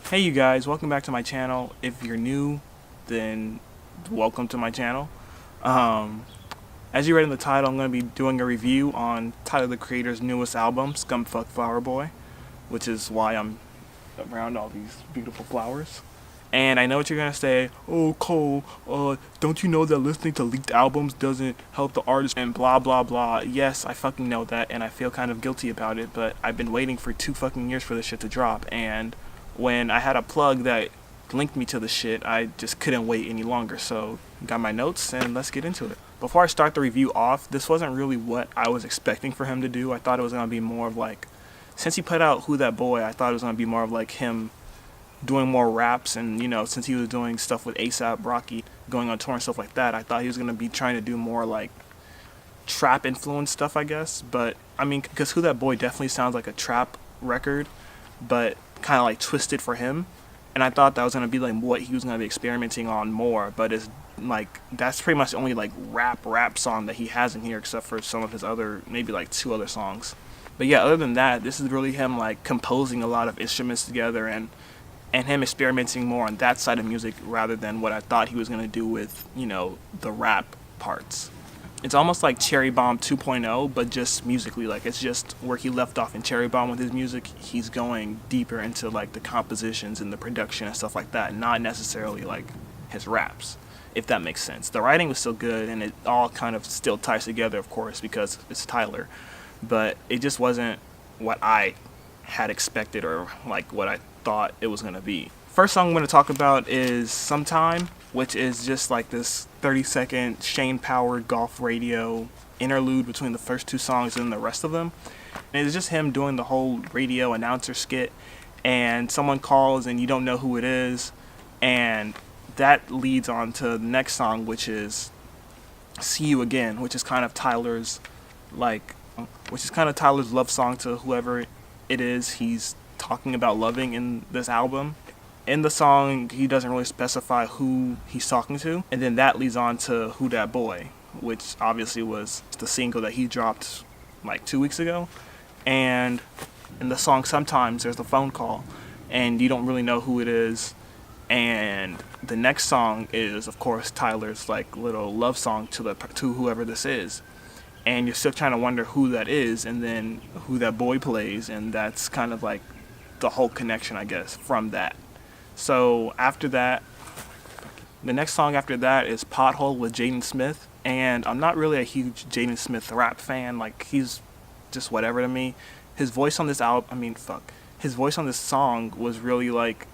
Hey you guys, welcome back to my channel. If you're new, then welcome to my channel. Um, as you read in the title, I'm going to be doing a review on Tyler the Creator's newest album, Scum Flower Boy, which is why I'm around all these beautiful flowers. And I know what you're going to say, oh Cole, don't you know that listening to leaked albums doesn't help the artist and blah blah blah. Yes, I fucking know that and I feel kind of guilty about it, but I've been waiting for 2 fucking years for this shit to drop, and when I had a plug that linked me to the shit, I just couldn't wait any longer. So got my notes and let's get into it. Before I start the review off, this wasn't really what I was expecting for him to do. I thought it was going to be more of like, since he put out Who That Boy, I thought it was going to be more of like him doing more raps, and since he was doing stuff with ASAP Rocky, going on tour and stuff like that, I thought he was going to be trying to do more like trap influenced stuff, I guess. But I mean, because Who That Boy definitely sounds like a trap record, but kind of like twisted for him, and I thought that was going to be like what he was going to be experimenting on more, but it's like that's pretty much the only like rap song that he has in here, except for some of his other, maybe like 2 other songs. But yeah, other than that, this is really him like composing a lot of instruments together, and him experimenting more on that side of music rather than what I thought he was going to do with the rap parts. It's almost like Cherry Bomb 2.0, but just musically. Like, it's just where he left off in Cherry Bomb with his music, he's going deeper into like the compositions and the production and stuff like that, not necessarily like his raps, if that makes sense. The writing was still good, and it all kind of still ties together, of course, because it's Tyler, but it just wasn't what I had expected or like what I thought it was going to be. First song I'm going to talk about is Sometime, which is just like this 30-second Shane-powered golf radio interlude between the first 2 songs and the rest of them. And it's just him doing the whole radio announcer skit, and someone calls and you don't know who it is, and that leads on to the next song, which is See You Again, which is kind of Tyler's love song to whoever it is he's talking about loving in this album. In the song, he doesn't really specify who he's talking to, and then that leads on to Who That Boy, which obviously was the single that he dropped like 2 weeks ago. And in the song Sometimes, there's a phone call, and you don't really know who it is. And the next song is, of course, Tyler's like little love song to whoever this is, and you're still trying to wonder who that is, and then Who That Boy plays, and that's kind of like the whole connection, I guess, from that. So after that, the next song after that is Pothole with Jaden Smith, and I'm not really a huge Jaden Smith rap fan. Like, he's just whatever to me. His voice on this his voice on this song was really like,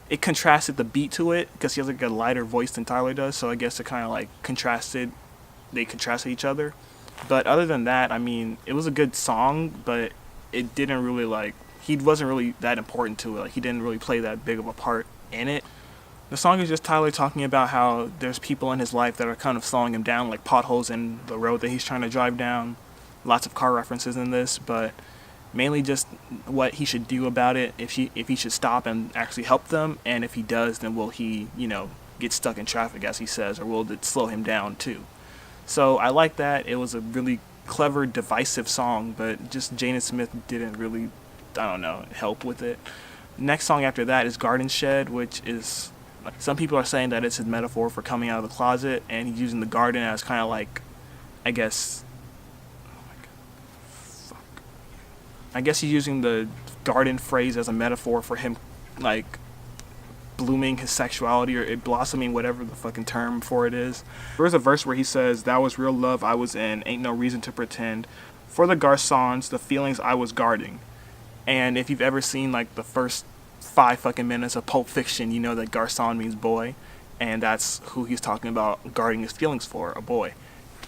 it contrasted the beat to it, because he has like a lighter voice than Tyler does, so I guess it kind of like contrasted each other. But other than that, I mean, it was a good song, but it didn't really like, he wasn't really that important to it. Like, he didn't really play that big of a part in it. The song is just Tyler talking about how there's people in his life that are kind of slowing him down, like potholes in the road that he's trying to drive down. Lots of car references in this, but mainly just what he should do about it, if he should stop and actually help them, and if he does, then will he, get stuck in traffic, as he says, or will it slow him down too? So I like that. It was a really clever, divisive song, but just Jaden Smith didn't really, help with it. Next song after that is Garden Shed, which is, some people are saying that it's a metaphor for coming out of the closet, and he's using the garden as kind of like, I guess he's using the garden phrase as a metaphor for him, like, blooming his sexuality, or it blossoming, whatever the fucking term for it is. There's a verse where he says, "That was real love I was in, ain't no reason to pretend. For the garçons, the feelings I was guarding." And if you've ever seen like the first 5 fucking minutes of Pulp Fiction, you know that garçon means boy, and that's who he's talking about guarding his feelings for, a boy.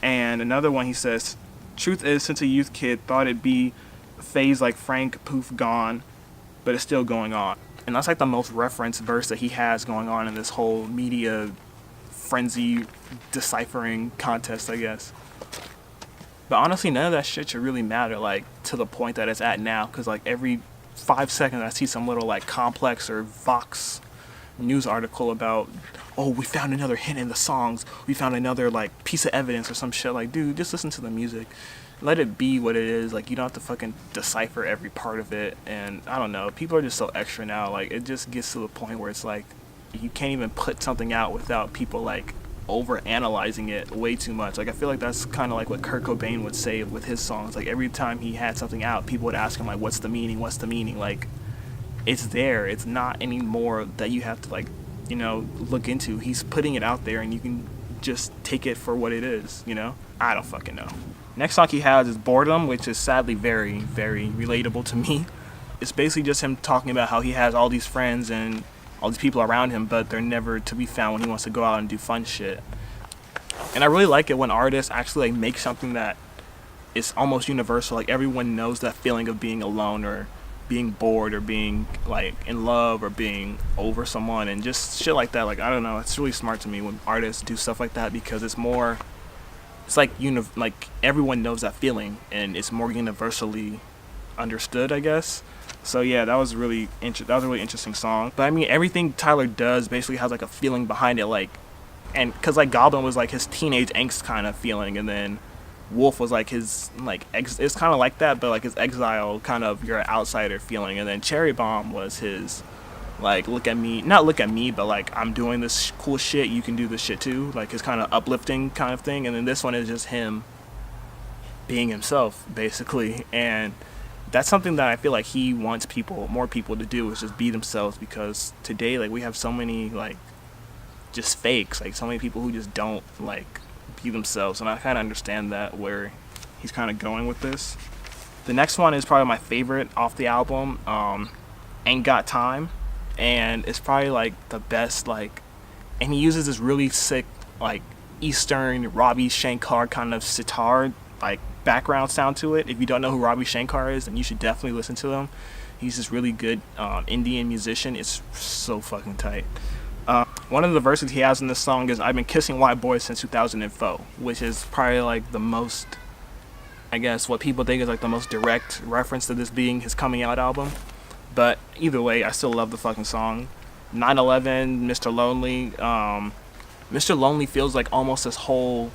And another one, he says, "Truth is, since a youth kid, thought it'd be a phase like Frank, poof, gone, but it's still going on." And that's like the most referenced verse that he has going on in this whole media frenzy deciphering contest, I guess. But honestly, none of that shit should really matter, like, to the point that it's at now, because like every 5 seconds I see some little like Complex or Vox news article about, oh, we found another hint in the songs, we found another like piece of evidence or some shit. Like, dude, just listen to the music. let it be what it is. Like, you don't have to fucking decipher every part of it. And I don't know, people are just so extra now. Like, it just gets to the point where it's like you can't even put something out without people like over analyzing it way too much. Like, I feel like that's kind of like what Kurt Cobain would say with his songs. Like, every time he had something out, people would ask him like, what's the meaning, what's the meaning? Like, it's there. It's not anymore that you have to like, you know, look into. He's putting it out there and you can just take it for what it is, you know? I don't fucking know. Next song he has is Boredom, which is sadly very, very relatable to me. It's basically just him talking about how he has all these friends and all these people around him, but they're never to be found when he wants to go out and do fun shit. And I really like it when artists actually like make something that is almost universal. Like, everyone knows that feeling of being alone or being bored or being like in love or being over someone and just shit like that. Like, I don't know, it's really smart to me when artists do stuff like that, because it's more, it's like like everyone knows that feeling and it's more universally understood, I guess. So yeah, that was a really interesting song. But I mean, everything Tyler does basically has like a feeling behind it, like, and because like Goblin was like his teenage angst kind of feeling, and then Wolf was like his like it's kind of like that, but like his exile kind of you're an outsider feeling, and then Cherry Bomb was his like not look at me, but like I'm doing this cool shit, you can do this shit too, like his kind of uplifting kind of thing. And then this one is just him being himself basically, and that's something that I feel like he wants more people to do, is just be themselves, because today like we have so many like just fakes, like so many people who just don't like be themselves, and I kind of understand that where he's kind of going with this. The next one is probably my favorite off the album, Ain't Got Time, and it's probably like the best, like, and he uses this really sick like Eastern Ravi Shankar kind of sitar like background sound to it. If you don't know who Ravi Shankar is, then you should definitely listen to him. He's this really good Indian musician. It's so fucking tight. One of the verses he has in this song is, I've been kissing white boys since 2004, which is probably like the most, I guess, what people think is like the most direct reference to this being his coming out album. But either way, I still love the fucking song. 9/11, Mr. Lonely. Mr. Lonely feels like almost this whole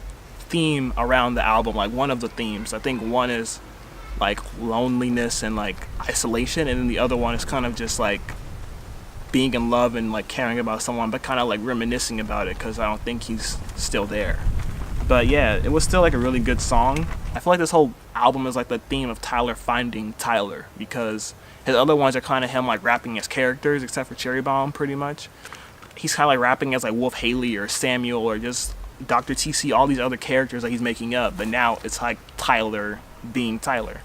theme around the album, like one of the themes. I think one is like loneliness and like isolation, and then the other one is kind of just like being in love and like caring about someone, but kind of like reminiscing about it, because I don't think he's still there. But yeah, it was still like a really good song. I feel like this whole album is like the theme of Tyler finding Tyler, because his other ones are kind of him like rapping as characters, except for Cherry Bomb pretty much. He's kind of like rapping as like Wolf Haley or Samuel or just Dr. TC, all these other characters that he's making up, but now it's like Tyler being Tyler.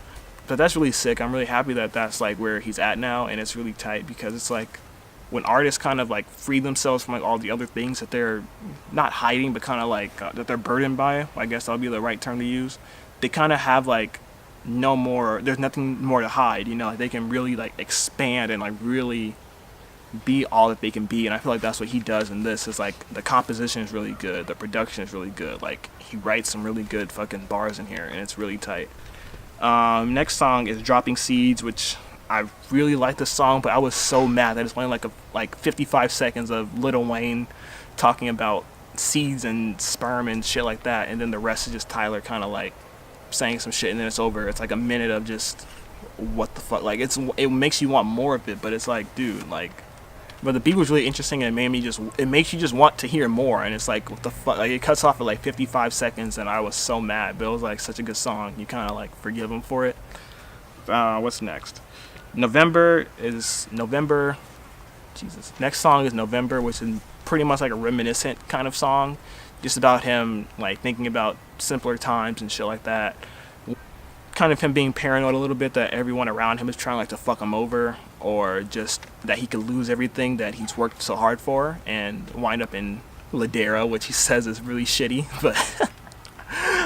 But that's really sick. I'm really happy that that's like where he's at now, and it's really tight, because it's like when artists kind of like free themselves from like all the other things that they're not hiding, but kind of like that they're burdened by, I guess that'll be the right term to use. They kind of have like no more, there's nothing more to hide, you know, like they can really like expand and like really be all that they can be. And I feel like that's what he does in this. Is like the composition is really good, the production is really good, like he writes some really good fucking bars in here, and it's really tight. Next song is Dropping Seeds, which I really like this song, but I was so mad that it's only like 55 seconds of Lil Wayne talking about seeds and sperm and shit like that, and then the rest is just Tyler kind of like saying some shit, and then it's over. It's like a minute of just what the fuck. Like it makes you want more of it, but it's like, dude, like, but the beat was really interesting, and it makes you just want to hear more, and it's like, what the fuck. Like, it cuts off at like 55 seconds, and I was so mad, but it was like such a good song, you kind of like forgive him for it. What's next? November. Next song is November, which is pretty much like a reminiscent kind of song, just about him like thinking about simpler times and shit like that. Kind of him being paranoid a little bit that everyone around him is trying like to fuck him over, or just that he could lose everything that he's worked so hard for and wind up in Ladera, which he says is really shitty, but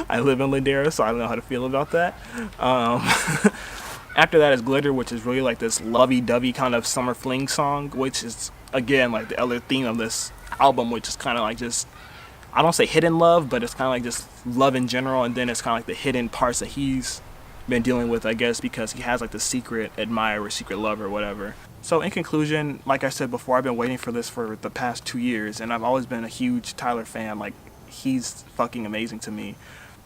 I live in Ladera, so I don't know how to feel about that. After that is Glitter, which is really like this lovey-dovey kind of summer fling song, which is, again, like the other theme of this album, which is kind of like just, I don't say hidden love, but it's kind of like just love in general, and then it's kind of like the hidden parts that he's been dealing with, I guess, because he has like the secret admirer, secret lover, whatever. So in conclusion, like I said before, I've been waiting for this for the past 2 years, and I've always been a huge Tyler fan. Like, he's fucking amazing to me.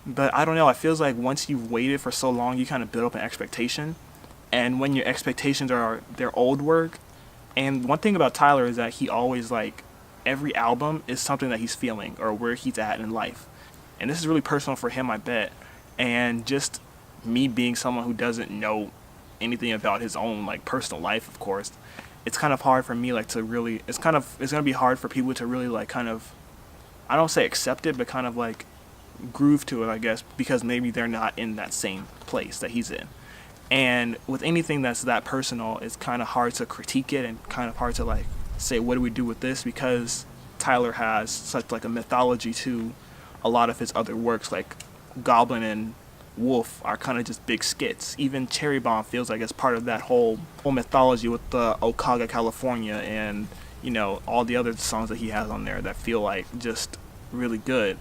But I don't know, it feels like once you've waited for so long, you kind of build up an expectation. And when your expectations are their old work, and one thing about Tyler is that he always like, every album is something that he's feeling or where he's at in life. And this is really personal for him, I bet. And just me being someone who doesn't know anything about his own like personal life, of course, it's kind of hard for me like to really, it's gonna be hard for people to really like kind of, I don't say accept it, but kind of like groove to it, I guess, because maybe they're not in that same place that he's in. And with anything that's that personal, it's kind of hard to critique it and kind of hard to like say, what do we do with this? Because Tyler has such like a mythology to a lot of his other works, like Goblin and Wolf are kind of just big skits. Even Cherry Bomb feels like it's part of that whole mythology with the Okaga, California, and you know, all the other songs that he has on there that feel like just really good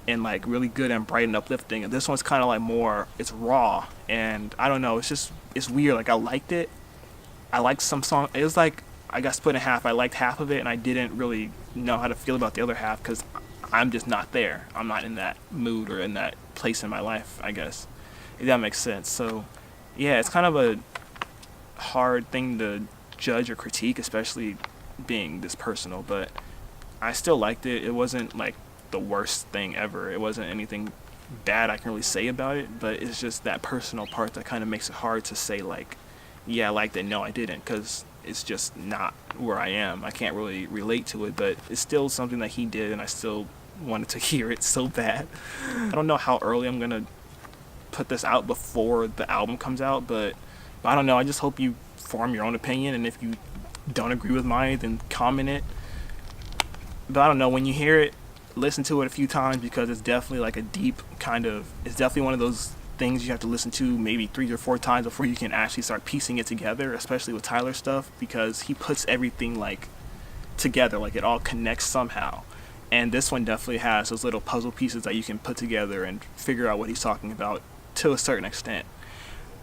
and like really good and bright and uplifting. And this one's kind of like more, it's raw, and I don't know, it's weird. Like I liked it. I liked some song. It was like I got split in half. I liked half of it and I didn't really know how to feel about the other half because I'm just not there. I'm not in that mood or in that place in my life, I guess, if that makes sense. So yeah, it's kind of a hard thing to judge or critique, especially being this personal, but I still liked it. It wasn't like the worst thing ever. It wasn't anything bad I can really say about it, but it's just that personal part that kind of makes it hard to say like, yeah, I liked it, no I didn't, because it's just not where I am. I can't really relate to it, but it's still something that he did and I still wanted to hear it so bad. I don't know how early I'm gonna put this out before the album comes out, but I don't know. I just hope you form your own opinion, and if you don't agree with mine, then comment it. But I don't know, when you hear it, listen to it a few times, because it's definitely like a deep kind of, it's definitely one of those things you have to listen to maybe 3 or 4 times before you can actually start piecing it together, especially with Tyler stuff, because he puts everything like together, like it all connects somehow. And this one definitely has those little puzzle pieces that you can put together and figure out what he's talking about to a certain extent.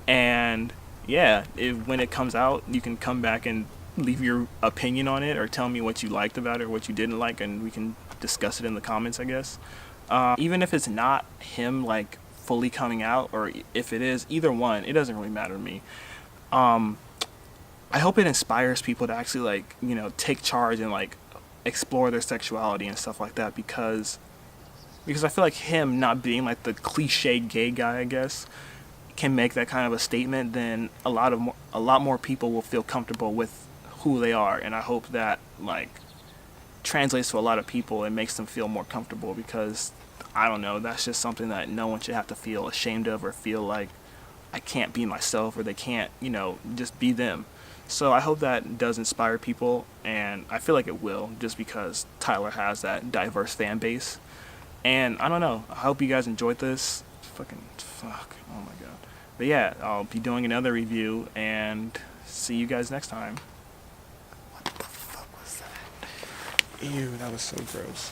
And yeah, when it comes out, you can come back and leave your opinion on it or tell me what you liked about it or what you didn't like, and we can discuss it in the comments, I guess. Even if it's not him like fully coming out, or if it is, either one, it doesn't really matter to me. I hope it inspires people to actually like, you know, take charge and like explore their sexuality and stuff like that, because I feel like him not being like the cliche gay guy, I guess, can make that kind of a statement. Then a lot more people will feel comfortable with who they are, and I hope that like translates to a lot of people and makes them feel more comfortable, because I don't know, that's just something that no one should have to feel ashamed of or feel like I can't be myself or they can't, you know, just be them. So I hope that does inspire people, and I feel like it will, just because Tyler has that diverse fan base. And I don't know, I hope you guys enjoyed this. Fuck, oh my god. But yeah, I'll be doing another review, and see you guys next time. What the fuck was that? Ew, that was so gross.